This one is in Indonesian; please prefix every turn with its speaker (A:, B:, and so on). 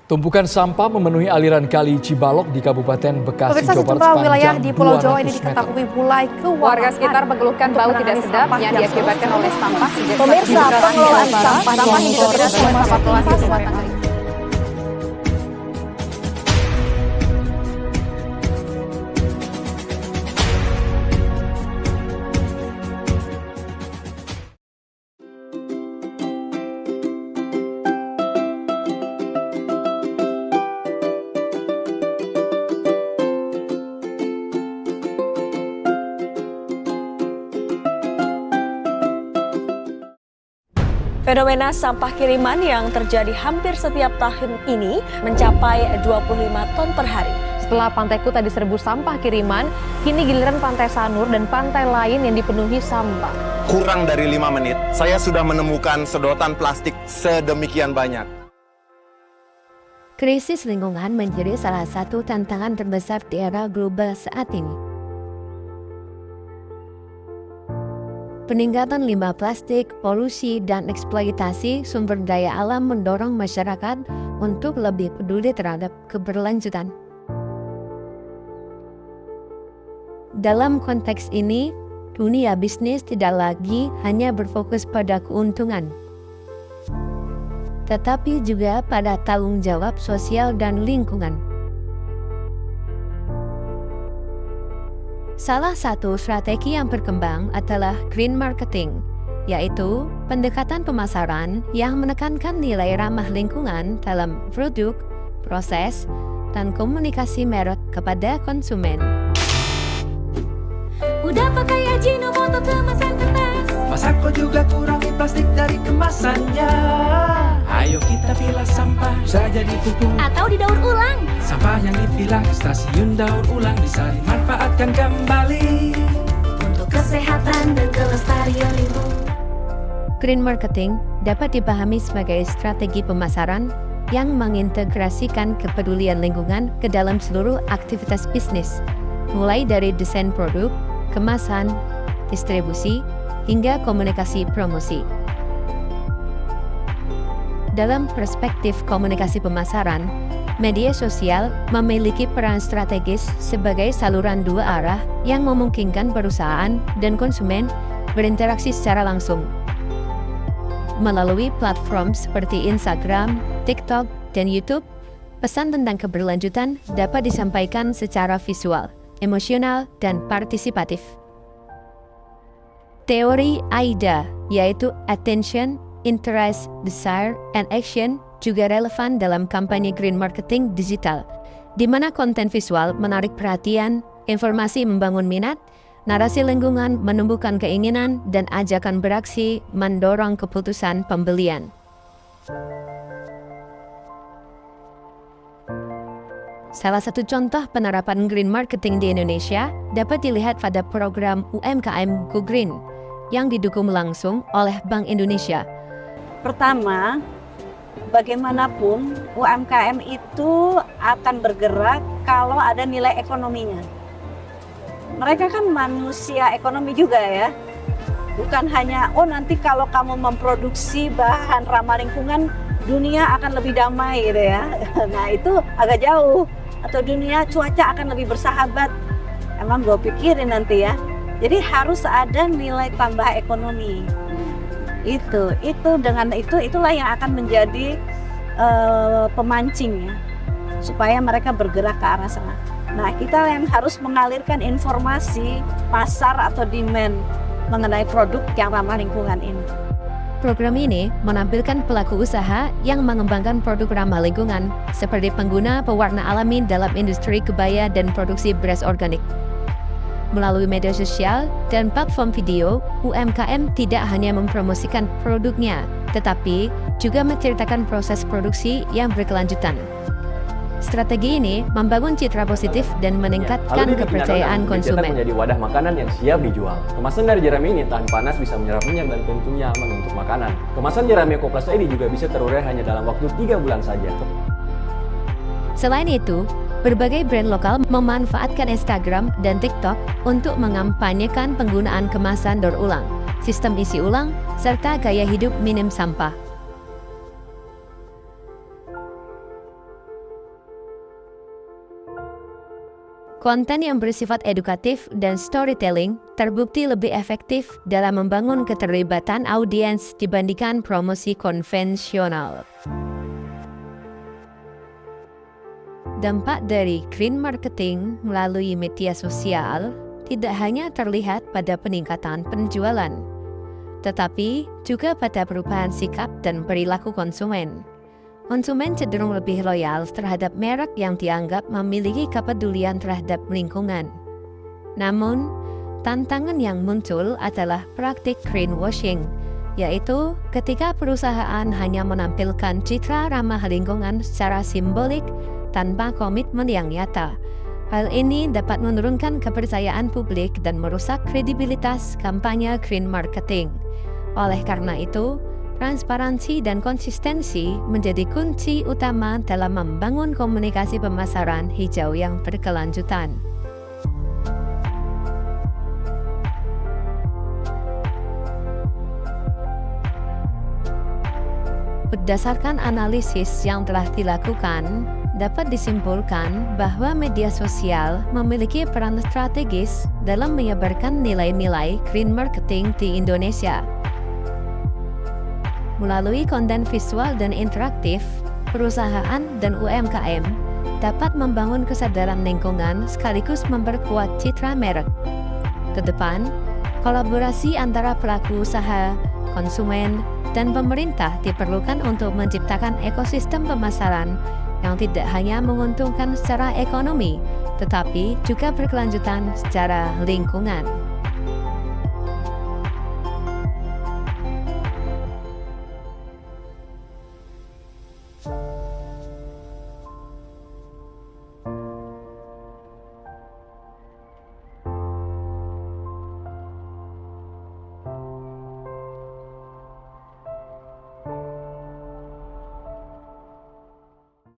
A: Tumpukan sampah memenuhi aliran kali Cibalok di Kabupaten Bekasi,
B: Pemirsa,
A: Jawa Barat
B: sejumlah wilayah
A: sepanjang
B: di Pulau Jawa
A: 200
B: ini
A: meter.
B: diketahui mulai kewalahan.
C: Warga sekitar mengeluhkan bau tidak sedap yang diakibatkan oleh sampah sejak
B: Pemirsa, pengelolaan sampah
C: ini juga tidak dapat evakuasi rumah tangga.
D: Fenomena sampah kiriman yang terjadi hampir setiap tahun ini mencapai 25 ton per hari.
B: Setelah Pantai Kuta diserbu sampah kiriman, kini giliran Pantai Sanur dan pantai lain yang dipenuhi sampah.
E: Kurang dari 5 menit, saya sudah menemukan sedotan plastik sedemikian banyak.
F: Krisis lingkungan menjadi salah satu tantangan terbesar di era global saat ini. Peningkatan limbah plastik, polusi, dan eksploitasi sumber daya alam mendorong masyarakat untuk lebih peduli terhadap keberlanjutan. Dalam konteks ini, dunia bisnis tidak lagi hanya berfokus pada keuntungan, tetapi juga pada tanggung jawab sosial dan lingkungan. Salah satu strategi yang berkembang adalah green marketing, yaitu pendekatan pemasaran yang menekankan nilai ramah lingkungan dalam produk, proses, dan komunikasi merek kepada konsumen.
G: Udah pakai Ajinomoto kemasan kertas,
H: masa kok juga kurangi plastik dari kemasannya? Ayo kita pilah sampah, bisa jadi pupuk
G: atau didaur ulang.
H: Sampah yang dipilah ke stasiun daur ulang bisa dimanfaatkan kembali
G: untuk kesehatan dan kelestarian lingkungan.
F: Green marketing dapat dipahami sebagai strategi pemasaran yang mengintegrasikan kepedulian lingkungan ke dalam seluruh aktivitas bisnis, mulai dari desain produk, kemasan, distribusi, hingga komunikasi promosi. Dalam perspektif komunikasi pemasaran, media sosial memiliki peran strategis sebagai saluran dua arah yang memungkinkan perusahaan dan konsumen berinteraksi secara langsung. Melalui platform seperti Instagram, TikTok, dan YouTube, pesan tentang keberlanjutan dapat disampaikan secara visual, emosional, dan partisipatif. Teori AIDA, yaitu Attention, Interest, Desire, and Action, juga relevan dalam kampanye green marketing digital, di mana konten visual menarik perhatian, informasi membangun minat, narasi lingkungan menumbuhkan keinginan, dan ajakan beraksi mendorong keputusan pembelian. Salah satu contoh penerapan green marketing di Indonesia dapat dilihat pada program UMKM Go Green yang didukung langsung oleh Bank Indonesia.
I: Pertama, bagaimanapun UMKM itu akan bergerak kalau ada nilai ekonominya. Mereka kan manusia ekonomi juga ya. Bukan hanya, oh nanti kalau kamu memproduksi bahan ramah lingkungan, dunia akan lebih damai gitu ya. Nah itu agak jauh. Atau dunia cuaca akan lebih bersahabat. Emang gue pikirin nanti ya. Jadi harus ada nilai tambah ekonomi. Itulah yang akan menjadi pemancing ya, supaya mereka bergerak ke arah sana. Nah, kita yang harus mengalirkan informasi pasar atau demand mengenai produk yang ramah lingkungan ini.
F: Program ini menampilkan pelaku usaha yang mengembangkan produk ramah lingkungan, seperti pengguna pewarna alami dalam industri kebaya dan produksi beras organik. Melalui media sosial dan platform video, UMKM tidak hanya mempromosikan produknya, tetapi juga menceritakan proses produksi yang berkelanjutan. Strategi ini membangun citra positif dan meningkatkan kepercayaan konsumen.
J: Menjadi wadah makanan yang siap dijual. Kemasan dari jerami ini tahan panas, bisa menyerap minyak, dan tentunya aman untuk makanan. Kemasan jerami EcoPlus ini juga bisa terurai hanya dalam waktu 3 bulan saja.
F: Selain itu, berbagai brand lokal memanfaatkan Instagram dan TikTok untuk mengampanyekan penggunaan kemasan daur ulang, sistem isi ulang, serta gaya hidup minim sampah. Konten yang bersifat edukatif dan storytelling terbukti lebih efektif dalam membangun keterlibatan audiens dibandingkan promosi konvensional. Dampak dari green marketing melalui media sosial tidak hanya terlihat pada peningkatan penjualan, tetapi juga pada perubahan sikap dan perilaku konsumen. Konsumen cenderung lebih loyal terhadap merek yang dianggap memiliki kepedulian terhadap lingkungan. Namun, tantangan yang muncul adalah praktik greenwashing, yaitu ketika perusahaan hanya menampilkan citra ramah lingkungan secara simbolik tanpa komitmen yang nyata. Hal ini dapat menurunkan kepercayaan publik dan merusak kredibilitas kampanye green marketing. Oleh karena itu, transparansi dan konsistensi menjadi kunci utama dalam membangun komunikasi pemasaran hijau yang berkelanjutan. Berdasarkan analisis yang telah dilakukan, dapat disimpulkan bahwa media sosial memiliki peran strategis dalam menyebarkan nilai-nilai green marketing di Indonesia. Melalui konten visual dan interaktif, perusahaan dan UMKM dapat membangun kesadaran lingkungan sekaligus memperkuat citra merek. Ke depan, kolaborasi antara pelaku usaha, konsumen, dan pemerintah diperlukan untuk menciptakan ekosistem pemasaran yang tidak hanya menguntungkan secara ekonomi, tetapi juga berkelanjutan secara lingkungan.